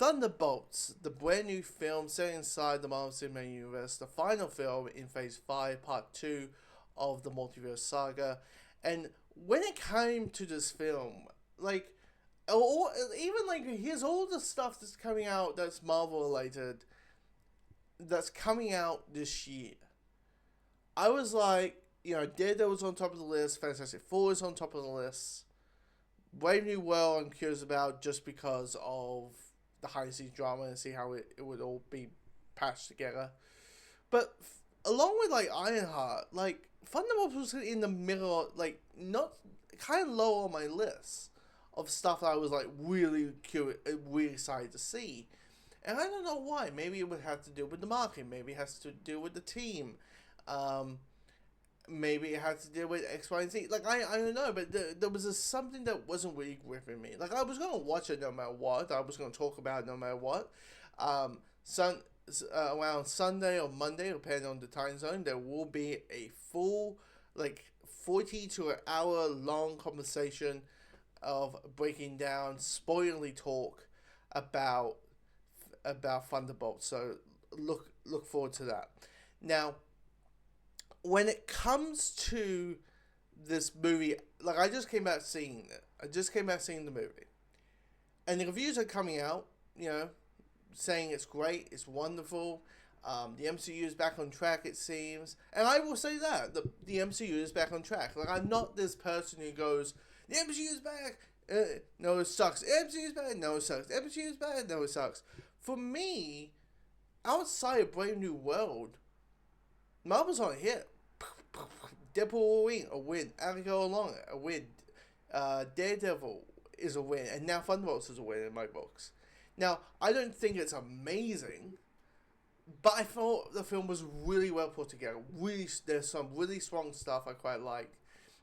Thunderbolts, the brand new film set inside the Marvel Cinematic Universe, the final film in Phase 5, Part 2 of the multiverse saga. And when it came to this film, like, even like, here's all the stuff that's coming out that's Marvel related, that's coming out this year. I was like, Daredevil was on top of the list, Fantastic Four is on top of the list. Brave New World I'm curious about just because of the high seas drama and see how it would all be patched together. But along with like Ironheart, like Thunderbolts was in the middle, like not kind of low on my list of stuff that I was like really curious, really excited to see. And I don't know why. Maybe it would have to do with the marketing. Maybe it has to do with the team. Maybe it had to do with X, Y, and Z. Like, I don't know, but there was something that wasn't really gripping me. Like, I was going to watch it no matter what. I was going to talk about it no matter what. Around Sunday or Monday, depending on the time zone, there will be a full, like, 40 to an hour long conversation of breaking down, spoilerly talk about Thunderbolts. So, look forward to that. Now, when it comes to this movie, like, I just came out seeing it. I just came out seeing the movie. And the reviews are coming out, saying it's great, it's wonderful. The MCU is back on track, it seems. And I will say that. The MCU is back on track. Like, I'm not this person who goes, the MCU is back, no, it sucks. The MCU is bad, no, it sucks. The MCU is bad, no, it sucks. For me, outside of Brave New World, Marvel's on a hit. Deadpool will win, a win. Go Along, a win. Daredevil is a win, and now Thunderbolts is a win in my books. Now, I don't think it's amazing, but I thought the film was really well put together. Really, there's some really strong stuff I quite like,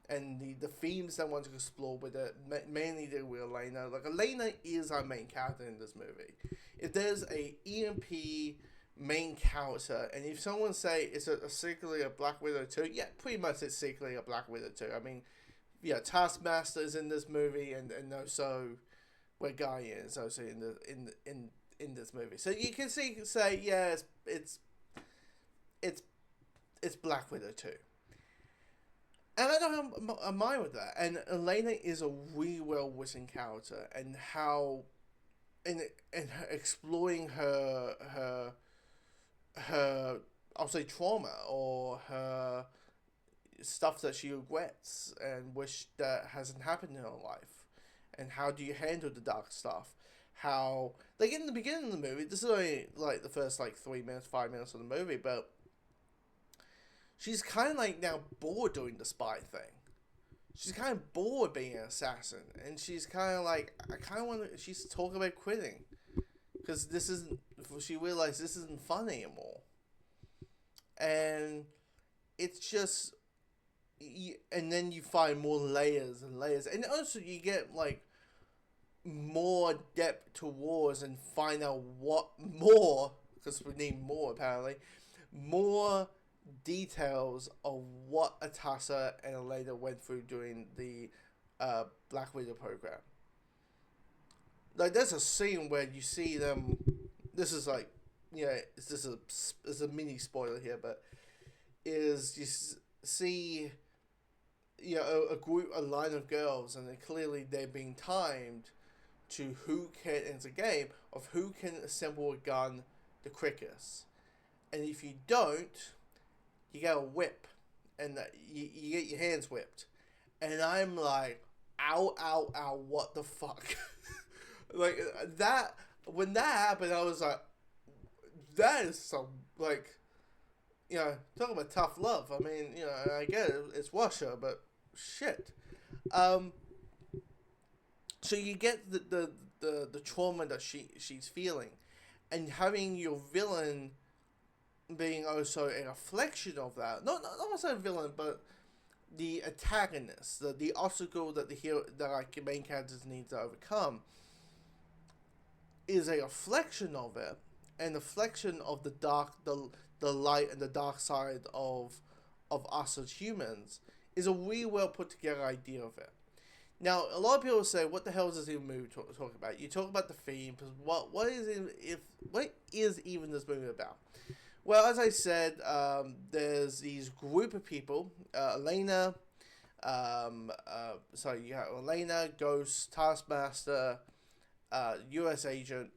and the themes I want to explore with it, mainly deal with Elena. Like, Elena is our main character in this movie. If there's a EMP main character, and if someone say it's secretly a Black Widow 2, yeah, pretty much it's secretly a Black Widow 2. I mean, yeah, Taskmaster is in this movie, and also where Guy is also in this movie. So you can say yeah, it's Black Widow 2. And I don't mind with that. And Elena is a really well written character, and how and exploring her I'll say trauma, or her stuff that she regrets and wish that hasn't happened in her life, and how do you handle the dark stuff. How, like, in the beginning of the movie, this is only like the first like 5 minutes of the movie, but she's kind of like now bored doing the spy thing. She's kind of bored being an assassin, and she's kind of like, I kind of want to, she's talking about quitting, because she realized this isn't fun anymore. And it's just, and then you find more layers and layers, and also you get like more depth towards and find out what more, because we need more apparently, more details of what Atassa and Elena went through during the Black Widow program. Like, there's a scene where you see them. This is like, it's a mini spoiler here, but is you see, a line of girls, and clearly they're being timed to who can, it's a game of who can assemble a gun the quickest, and if you don't, you get a whip, and you get your hands whipped, and I'm like, ow, ow, ow, what the fuck. Like, that, when that happened, I was like, that is some, like, talking about tough love. I mean, I get it, it's Russia, but shit. So you get the trauma that she's feeling, and having your villain being also a reflection of that. Not necessarily a villain, but the antagonist, the obstacle that the hero, that like main characters need to overcome, is a reflection of it, and a reflection of the dark, the light and the dark side of us as humans, is a really well put together idea of it. Now, a lot of people say, "What the hell is this even movie talk about?" You talk about the theme, because what is even this movie about? Well, as I said, there's these group of people, Elena, you have Elena, Ghost, Taskmaster, U.S. Agent,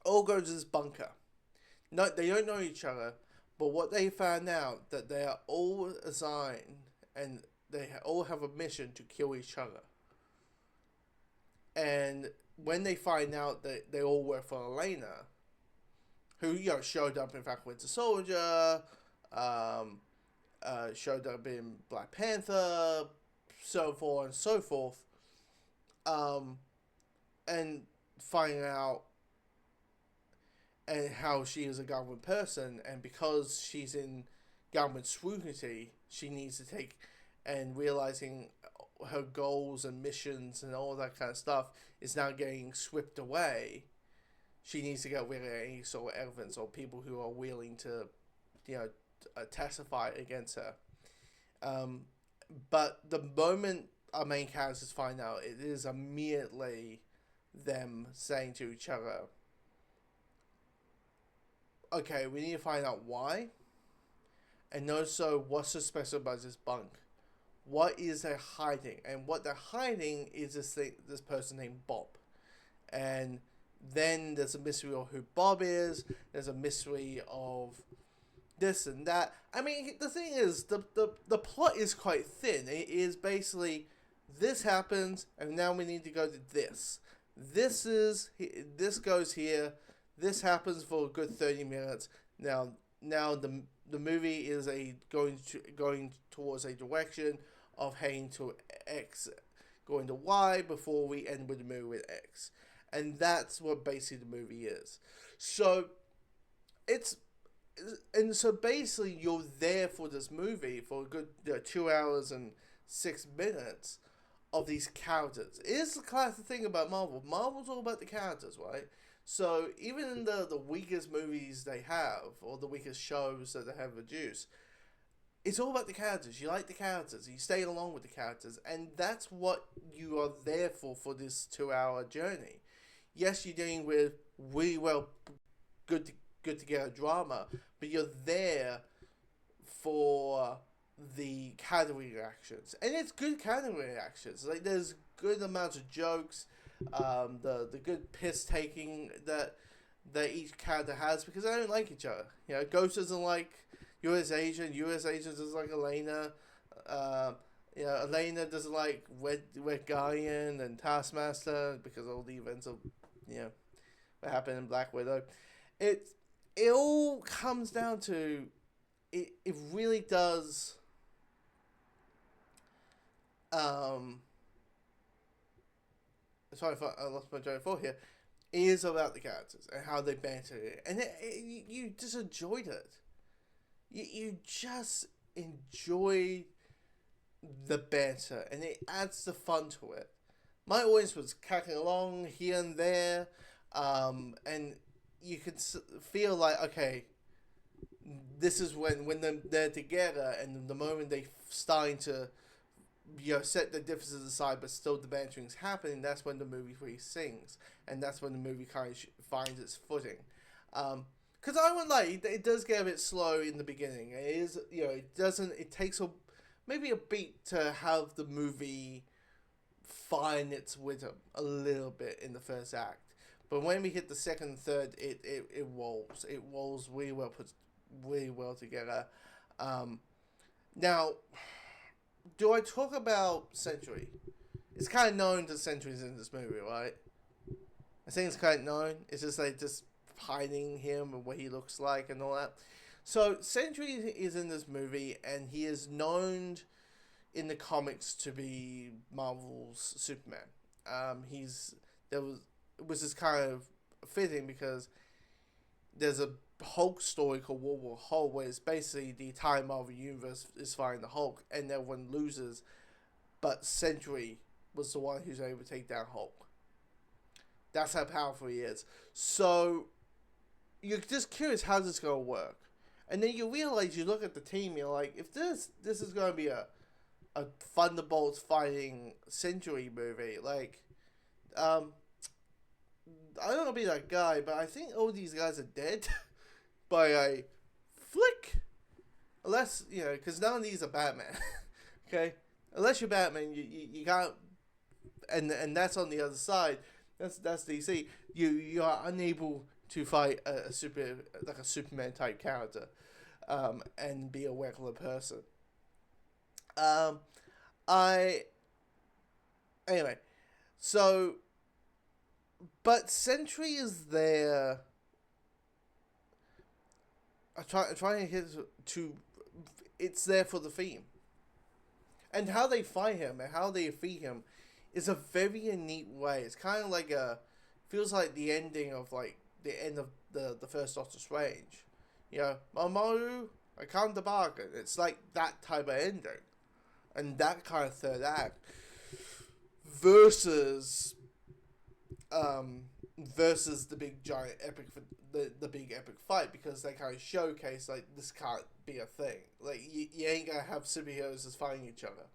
all go to this bunker. No, they don't know each other, but what they found out that they are all assigned and they all have a mission to kill each other. And when they find out that they all work for Elena, who showed up in fact Winter Soldier, showed up in Black Panther, so forth and so forth, and finding out and how she is a government person, and because she's in government scrutiny, she needs to take and realizing her goals and missions and all that kind of stuff is now getting swept away. She needs to get rid of any sort of evidence or people who are willing to, testify against her. But the moment our main characters find out, it is immediately them saying to each other, okay, we need to find out why, and also what's so special about this bunk. What is they hiding? And what they're hiding is this person named Bob. And then there's a mystery of who Bob is. There's a mystery of this and that. I mean, the thing is, the plot is quite thin. It is basically, this happens, and now we need to go to this. This goes here. This happens for a good 30 minutes. Now the movie is going towards a direction of heading to X, going to Y before we end with the movie with X, and that's what basically the movie is. So basically you're there for this movie for a good 2 hours and 6 minutes of these characters. It is the classic thing about Marvel. Marvel's all about the characters, right? So even in the weakest movies they have, or the weakest shows that they have produced, it's all about the characters. You like the characters. You stay along with the characters. And that's what you are there for this 2-hour journey. Yes, you're dealing with really well, good together drama, but you're there for the character reactions. And it's good character reactions. Like, there's good amounts of jokes, the good piss taking that each character has, because they don't like each other. Ghost doesn't like U.S. Agent doesn't like Elena. Elena doesn't like Red Guardian and Taskmaster because of all the events of what happened in Black Widow. It all comes down to it really does. Sorry if I lost my train of thought here. It is about the characters and how they banter it, and you just enjoyed it. You just enjoy the banter, and it adds the fun to it. My audience was cracking along here and there, and you could feel like, okay, this is when they're together, and the moment they starting to set the differences aside, but still the bantering's happening, that's when the movie really sings, and that's when the movie kind of finds its footing. Because I wouldn't lie, it does get a bit slow in the beginning. It is, it takes maybe a beat to have the movie find its rhythm a little bit in the first act. But when we hit the second and third, it rolls. It rolls really well, put really well together. Now, do I talk about Sentry? It's kind of known that Sentry's in this movie, right? I think it's kind of known. It's just like just hiding him and what he looks like and all that. So Sentry is in this movie, and he is known in the comics to be Marvel's Superman. It was just kind of fitting because there's a Hulk story called World War Hulk, where it's basically the entire Marvel universe is fighting the Hulk and everyone loses, but Sentry was the one who's able to take down Hulk. That's how powerful he is. So you're just curious how this is going to work. And then you realize, you look at the team, you're like, if this is going to be a a Thunderbolts fighting Sentry movie. Like, um, I don't want to be that guy, but I think all these guys are dead by a flick. Unless, because none of these are Batman. Okay? Unless you're Batman, you can't. And that's on the other side. That's DC. You are unable to fight a Superman type character, and be a regular person. I Anyway, so but Sentry is there. I try to hit to. It's there for the theme, and how they fight him and how they defeat him is a very neat way. It's kind of like feels like the ending of the end of the first Doctor Strange. Mamoru, a counterpart. It's like that type of ending, and that kind of third act versus the big giant epic the big epic fight, because they kind of showcase this can't be a thing. You ain't gonna have superheroes just fighting each other.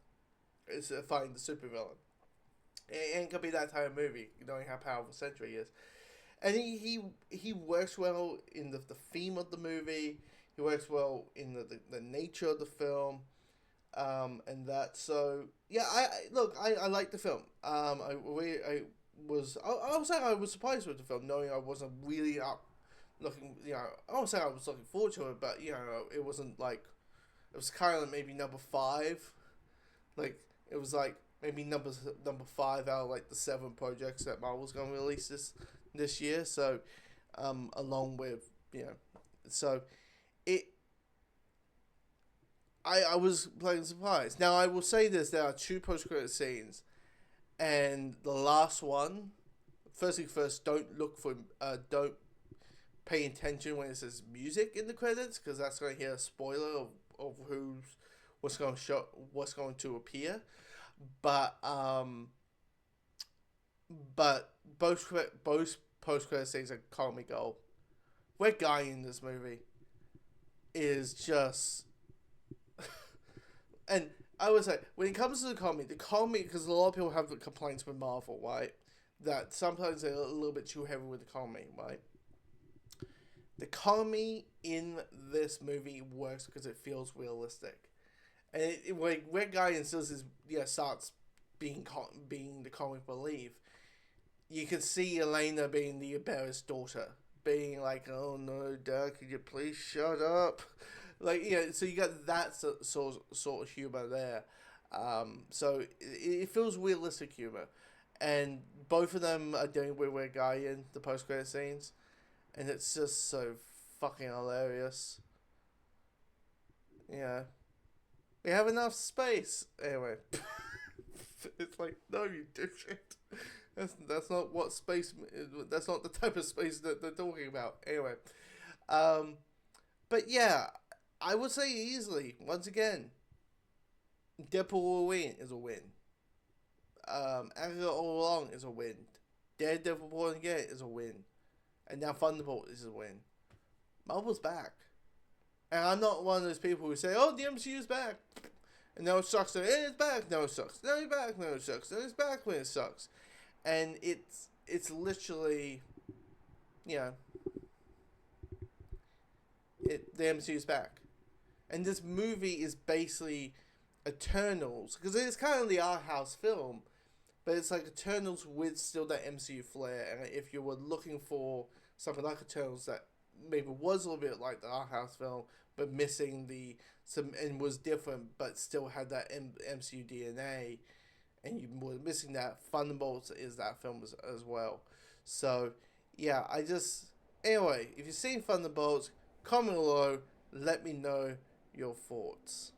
It's fighting the supervillain. It ain't gonna be that type of movie, knowing how powerful Sentry is. And he works well in the theme of the movie. He works well in the nature of the film, and that. So yeah, I like the film. I was surprised with the film, knowing I wasn't really looking. I won't say I was looking forward to it, but it wasn't it was kind of maybe number 5. It was maybe number 5 out of the 7 projects that Marvel's gonna release this year. So, along with so it. I was pleasantly surprised. Now I will say this: there are 2 post-credit scenes, and the last one. First thing first, don't pay attention when it says music in the credits, because that's going to hear a spoiler of what's going to appear. But both post-credit scenes are comedy gold. Red Guy in this movie is just. And I would say, when it comes to the comedy, because a lot of people have complaints with Marvel, right? That sometimes they're a little bit too heavy with the comedy, right? The comedy in this movie works because it feels realistic. And when Red Guy instills starts being the comic relief, you can see Elena being the embarrassed daughter, being like, "Oh no, Dad, could you please shut up?" So you got that sort of humor there. So it feels realistic humor, and both of them are doing Red Guy in the post credit scenes, and it's just so fucking hilarious. Yeah. We have enough space. Anyway. It's no, you dipshit. That's not what space. That's not the type of space that they're talking about. Anyway. But yeah, I would say easily, once again, Deadpool will win is a win. Agatha All Along is a win. Daredevil Born Again is a win. And now Thunderbolt is a win. Marvel's back. And I'm not one of those people who say, "Oh, the MCU's back." And no, it sucks. And it's back. No, it sucks. No, it's back. No, it sucks. And it's back when it sucks. And it's literally, the MCU's back. And this movie is basically Eternals, because it's kind of the art house film, but it's like Eternals with still that MCU flair. And if you were looking for something like Eternals that maybe was a little bit like the art house film, but missing and was different, but still had that MCU DNA, and you were missing that, Thunderbolts is that film as well. So yeah, anyway, if you've seen Thunderbolts, comment below, let me know your thoughts.